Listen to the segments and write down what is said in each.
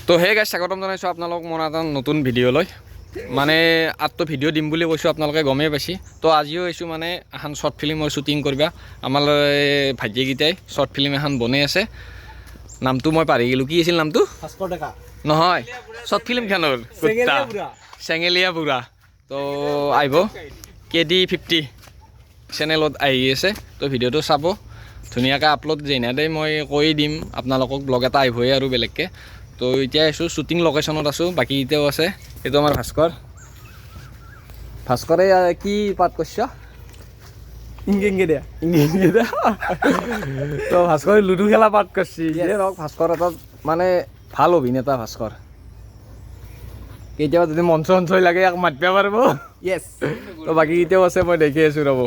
তো হে গাইছ স্বাগতম জনাইছোঁ আপোনালোক মোৰ এটা নতুন ভিডিঅ'লৈ মানে আটটো ভিডিঅ' দিম বুলি কৈছোঁ আপোনালোকে গমেই পাইছে তো আজিও আহিছোঁ মানে এখন শ্বৰ্ট ফিল্মৰ শ্বুটিং কৰিবা আমালৈ ভাইটিকেইটাই শ্বৰ্ট ফিল্ম এখন বনাই আছে নামটো মই পাহৰি গ'লোঁ কি আছিল নামটো ভাস্কৰ ডেকা নহয় শ্বৰ্ট ফিল্মখনৰ চেঙেলীয়া বুঢ়া তো আহিব KD50 চেনেলত আহি আছে তো ভিডিঅ'টো চাব ধুনীয়াকৈ আপলোড যেনেদৰে মই কৈ দিম আপোনালোকক ব্লগ এটা আহিবই আৰু বেলেগকৈ তো এতিয়া আছোঁ শ্বুটিং লোকেশ্যনত আছোঁ বাকী এতিয়াও আছে এইটো আমাৰ ভাস্কৰে কি পাঠ কৰিছ ইংগে দিয়া তো ভাস্কৰে লুডু খেলা পাঠ কৰিছে ধৰক ভাস্কৰ এটা মানে ভাল অভিনেতা ভাস্কৰ কেতিয়াবা যদি মঞ্চ অঞ্চল লাগে ইয়াক মাতিব পাৰিব য়েছ তো বাকী এতিয়াও আছে মই দেখি আছোঁ ৰ'ব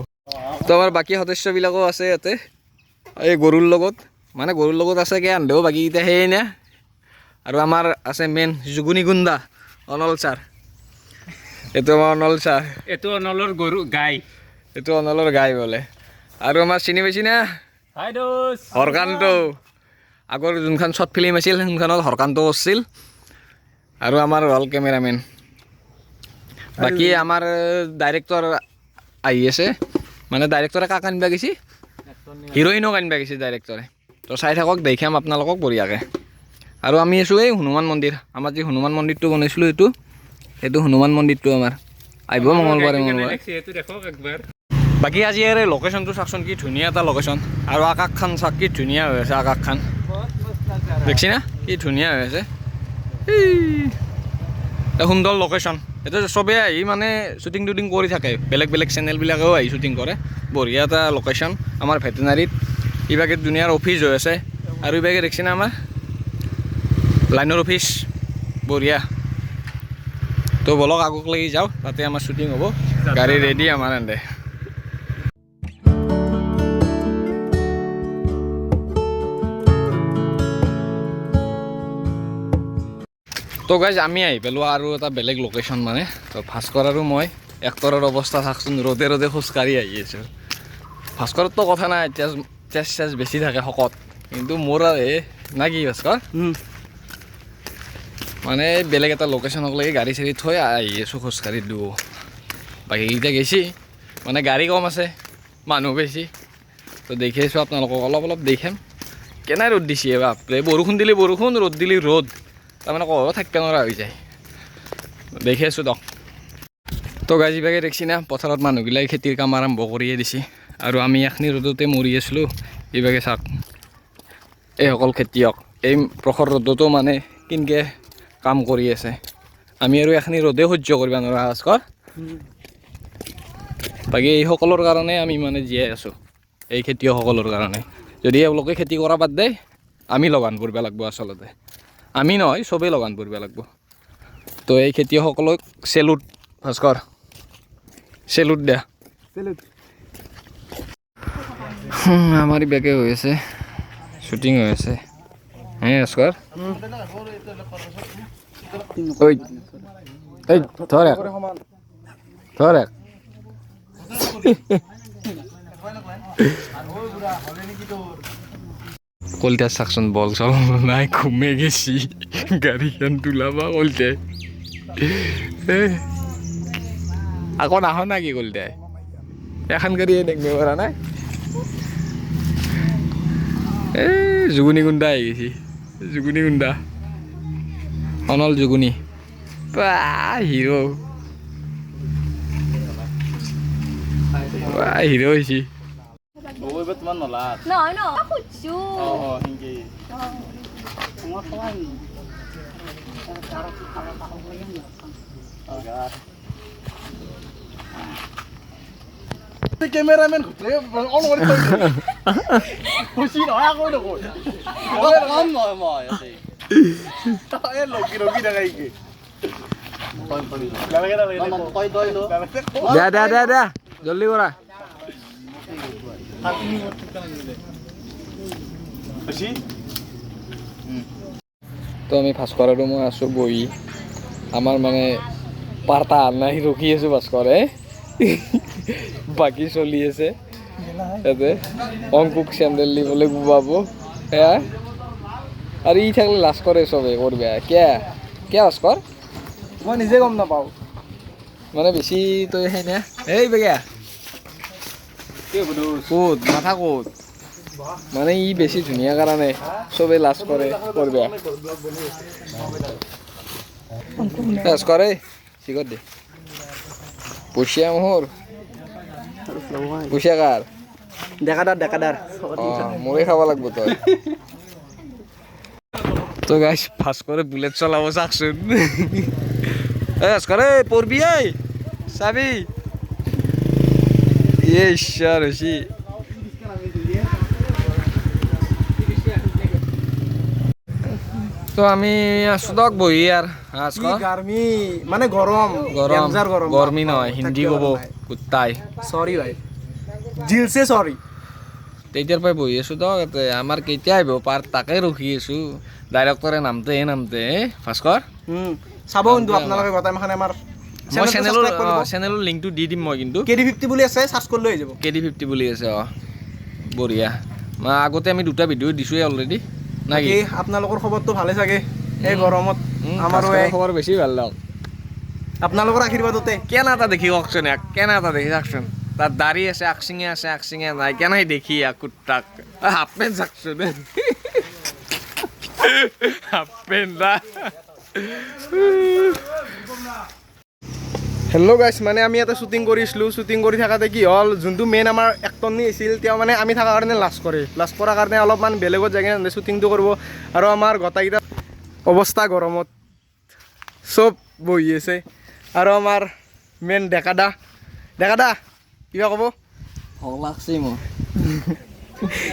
তো আমাৰ বাকী সদস্যবিলাকো আছে ইয়াতে এই গৰুৰ লগত মানে গৰুৰ লগত আছে কি আন্ধেও বাকীকেইটা সেয়ে নে আৰু আমাৰ আছে মেইন জুগুনি গুণ্ডা অনল ছাৰ এইটো আমাৰ অনল ছাৰ এইটো অনলৰ গৰু গাই এইটো অনলৰ গাই বোলে আৰু আমাৰ চিনি পাইছি না হৰকান্ত আগৰ যোনখন শ্বৰ্ট ফিল্ম আছিল সেইখনত হৰকান্ত কৰিছিল আৰু আমাৰ হ'ল কেমেৰামেন বাকী আমাৰ ডাইৰেক্টৰ আহি আছে মানে ডাইৰেক্টৰে কাক আনিব গৈছে হিৰইনক আনিব গৈছে ডাইৰেক্টৰে তো চাই থাকক দেখাম আপোনালোকক বঢ়িয়াকৈ আৰু আমি আছোঁ এই হনুমান মন্দিৰ আমাৰ যি হনুমান মন্দিৰটো বনাইছিলোঁ এইটো হনুমান মন্দিৰটো আমাৰ আহিব মঙলবাৰে বাকী আজি ইয়াৰ লোকেশ্যনটো চাওকচোন কি ধুনীয়া এটা লোকেশ্যন আৰু আকাশখন চাওক কি ধুনীয়া হৈ আছে আকাশখন দেখছি না কি ধুনীয়া হৈ আছে সুন্দৰ লোকেশ্যন এইটো চবেই আহি মানে শ্বুটিং টুটিং কৰি থাকে বেলেগ বেলেগ চেনেলবিলাকেও আহি শ্বুটিং কৰে বঢ়িয়া এটা লোকেশ্যন আমাৰ ভেটেনাৰীত ইভাগে দুনিয়াৰ অফিচ হৈ আছে আৰু ইভাগে দেখছি না আমাৰ লাইনৰ অফিচ বঢ়িয়া তো বলক আগক লাগি যাওঁ তাতে আমাৰ শ্বুটিং হ'ব গাড়ী ৰেডি আমাৰ এনে তো গাইজ আমি আহি পালোঁ আৰু এটা বেলেগ লোকেশ্যন মানে তো ভাস্কৰ আৰু মই এক্টৰৰ অৱস্থা চাওকচোন ৰ'দে ৰ'দে খোজকাঢ়ি আহি আছোঁ ভাস্কৰতো কথা নাই তেজ বেছি থাকে শকত কিন্তু মোৰ আৰু না কি ভাস্কৰ মানে বেলেগ এটা লোকেশ্যনক লাগি গাড়ী চাড়ী থৈ আহি আছোঁ খোজকাঢ়ি দিব বাকীকেইটা গেছি মানে গাড়ী কম আছে মানুহ বেছি তো দেখি আছোঁ আপোনালোকক অলপ দেখাম কেনে ৰ'দ দিছে বাপৰে বৰষুণ দিলে বৰষুণ ৰ'দ দিলে ৰ'দ তাৰমানে কওঁ থাকিব নোৱাৰা হৈ যায় দেখি আছোঁ দক তো গাজি বাগে দেখছি না পথাৰত মানুহগিলাই খেতিৰ কাম আৰম্ভ কৰিয়ে দিছে আৰু আমি এখনি ৰ'দতে মৰি আছিলোঁ এইভাগে চাওক এইসকল খেতিয়ক এই প্ৰখৰ ৰ'দতো মানে কিনকে কাম কৰি আছে আমি আৰু এখনি ৰ'দে সহ্য কৰিব নোৱাৰা ভাস্কৰ বাকী এইসকলৰ কাৰণে আমি মানে জীয়াই আছোঁ এই খেতিয়কসকলৰ কাৰণে যদি এওঁলোকে খেতি কৰা বাদ দিয়ে আমি লগান কৰিব লাগিব আচলতে আমি নহয় চবেই লগান কৰিব লাগিব তো এই খেতিয়কসকলক চেলুট ভাস্কৰ চেলুট দিয়া আমাৰ বেগে হৈ আছে শ্বুটিং হৈ আছে হে ভাস্কৰ ঐ এই ধৰ কলিতা চাকচোন বল চল নাই ঘুমে গেছি গাড়ীখন তোলাবা কলিতাই আকৌ নাহ না কি কলিতাই এখন গাড়ীয়ে দেখিব পৰা নাই এই জুগুনি গুণ্ডা আহি গৈছি জুগুনি গুণ্ডা অনল জুগুনি হিৰো হিৰো হৈছি তোমার নলা নহয় ন খুঁজছো হিংকি ক্যামেরাম্যান ঘুরে অন করে খুশি নহয় কই নকো মই কাম নহয় মই আছে এ লগি দেখাই কি দে জলদি কৰা তো আমি ভাস্কৰ আৰু মই আছোঁ বহি আমাৰ মানে পাৰ্টা নাই ৰখি আছোঁ ভাস্কৰে বাকী চলি আছে ইয়াতে অংকুক চেণ্ডেল দিবলৈ বুবাব সেয়া আৰু ই থাকিলে লাজ কৰে চবে কৰবে কিয় কিয় লাজ কৰ মই নিজে গম নাপাওঁ মানে বেছি তই সেই নে এই বেগা ক'ত মাথা ক'ত মানে ই বেছি ধুনীয়া কাৰণে চবে লাজ কৰে কৰবে লাজ কৰে ঠিক দে পইচা মোহৰ পইচা কাৰ ডেকাদাৰ মোৰে খাব লাগিব তই তো গাইছ ফাৰ্ষ্ট কৰে বুলেট চলাব চাকচোন কৰে পঢ়বি এই চাবি ঈশ্বৰ হৈছি তো আমি আছো দক বহি আৰ গাৰ্মি মানে গৰম গৰম ডেঞ্জাৰ গৰম গৰমি নহয় হিন্দী ক'ব কুত্তাই সৰি ভাই দিলছে সৰি তেতিয়াৰ পৰাই বহি আছো দক ইয়াতে আমাৰ কেতিয়া আহিব পাৰ তাকে ৰখি আছো ডাইৰেক্টৰে নামতে ভাস্কৰ চাব কিন্তু আপোনালোকে গোটেইমাখানে আমাৰ মই চেনেলৰ লিংকটো দি দিম মই কিন্তু KD50 বুলি আছে সাৰ্চ কৰি লৈ যাব KD50 বুলি আছে বঢ়িয়া আগতে আমি দুটা ভিডিঅ' দিছোঁৱে অলৰেডি নাকি আপোনালোকৰ খবৰটো ভালে চাগে এই গৰমত আমাৰো খবৰ বেছি ভাল লওক আপোনালোকৰ আশীৰ্বাদতে কেনে এটা দেখি কওকচোন কেনে এটা দেখি চাওকচোন তাত দাড়ি আছে আকচিঙে নাই কেনে দেখি কুত্তাক হাফ পেণ্ট চাওকচোন হাফ পেণ্ট হেল্ল' গাইছ মানে আমি ইয়াতে শ্বুটিং কৰিছিলোঁ শ্বুটিং কৰি থাকোঁতে কি হ'ল যোনটো মেইন আমাৰ এক্টৰনি আছিল তেওঁ মানে আমি থকাৰ কাৰণে লাজ কৰাৰ কাৰণে অলপমান বেলেগত যায় কিনে শ্বুটিংটো কৰিব আৰু আমাৰ গোটেইকেইটা অৱস্থা গৰমত চব বহি আছে আৰু আমাৰ মেইন ডেকাদা কিবা ক'ব ভোক লাগছি মোৰ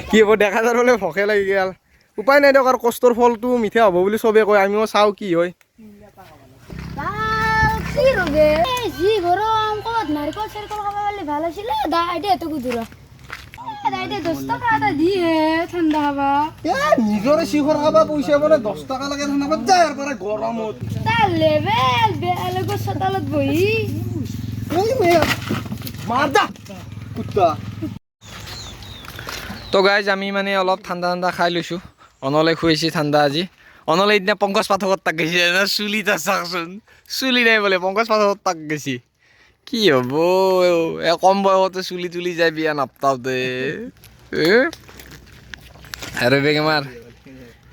কি হ'ব ডেকাদাৰ হ'লে ভোকে লাগি গ'ল উপায় নাই দিয়ক আৰু কষ্টৰ ফলটো মিঠা হ'ব বুলি চবেই কয় আমিও চাওঁ কি হয় যি গৰম ক'ত নাৰিকল চাৰিকল খাব পাৰিলে ভাল আছিলে আইডিয়াটো গুদুৰা আইডিয়া 10 টকা এটা দিয়ে ঠাণ্ডা খাবা নিজৰে শিখৰ খাবা পইচা বোলে 10 টকা লাগে ঠাণ্ডা যায় আৰু পৰা গৰমত তাৰ লেভেল বেলেগৰ চোতালত বহি মাৰ দা কুত্তা তো গাইজ আমি মানে অলপ ঠাণ্ডা খাই লৈছোঁ অনলে খুৱাইছে ঠাণ্ডা আজি অনলে এদিনা পংকজ পাঠকত তাক গৈছে চুলি তাৰ চাওকচোন চুলি নাই বোলে পংকজ পাঠকত তাক গৈছে কি হ'ব কম বয়সতে চুলি তুলি যায় বিয়া নাপাওঁতে আৰু বেগ আমাৰ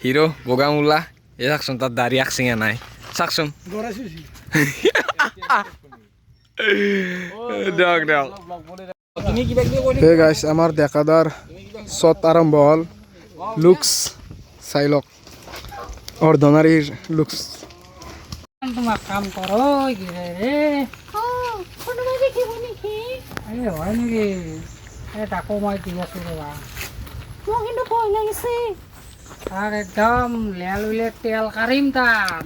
হিৰো বগামূলা এই চাওকচোন তাত দাড়ি আকচিঙা নাই চাওকচোন দিয়ক হে গাইছ আমাৰ ডেকাদাৰ শ্বট আৰম্ভ হ'ল লুকছ চাই লওক অৰ্ধনাৰীৰ লুকছ তোমাক কাম কৰোঁ কি ৰে কোনোবাই দেখিব নেকি এই হয় নেকি এই তাকো মই দি আছোঁ ৰ'বা মোৰ কিন্তু ভয় লাগিছে তাক একদম লেল তেল কাঢ়িম তাত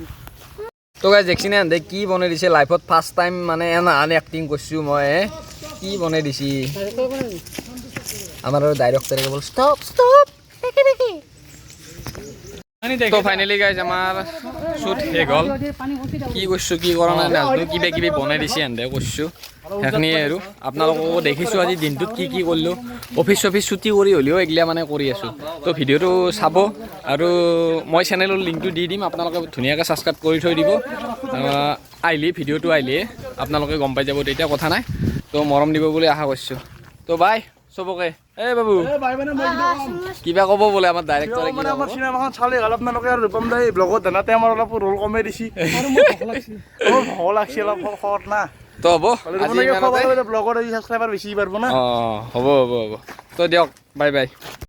তো গাইজ দেখছি নে দে কি বনাই দিছে লাইফত ফাৰ্ষ্ট টাইম মানে এনাহান এক্টিং কৰিছোঁ মই কি বনাই দিছি আমাৰ আৰু ডাইৰেক্টৰে কেৱল ষ্টপ দেখি তো ফাইনেলি গাইজ আমাৰ শ্বুট শেষ হ'ল কি কৰিছোঁ কি কৰা নাই নাজানো কিবা কিবি বনাই দিছে এনে কৰিছোঁ সেইখিনিয়ে আৰু আপোনালোককো দেখিছোঁ আজি দিনটোত কি কৰিলোঁ অফিচ ছুটি কৰি হ'লেও এইগিলা মানে কৰি আছোঁ তো ভিডিঅ'টো চাব আৰু মই চেনেলৰ লিংকটো দি দিম আপোনালোকে ধুনীয়াকৈ ছাবস্ক্ৰাইব কৰি থৈ দিব ভিডিঅ'টো আহিলে আপোনালোকে গম পাই যাব তেতিয়া কথা নাই তো মৰম দিব বুলি আশা কৰিছোঁ তো বাই চবকে এই বাবু কিবা ক'ব বোলে আমাৰ ডাইৰেক্টৰে মানে আমাৰ চিনেমাখন চালে ভাল আপোনালোকে আৰু ৰূপম দাই ব্লগত জানাতে আমাৰ অলপ ৰোল কমাই দিছে মোৰ ভয় লাগছে অলপ খত না তো হ'ব আজি ইমানতে ব্লগত আজি ছাবস্ক্ৰাইবাৰ বেছি পাৰিব না হ'ব তো দিয়ক বাই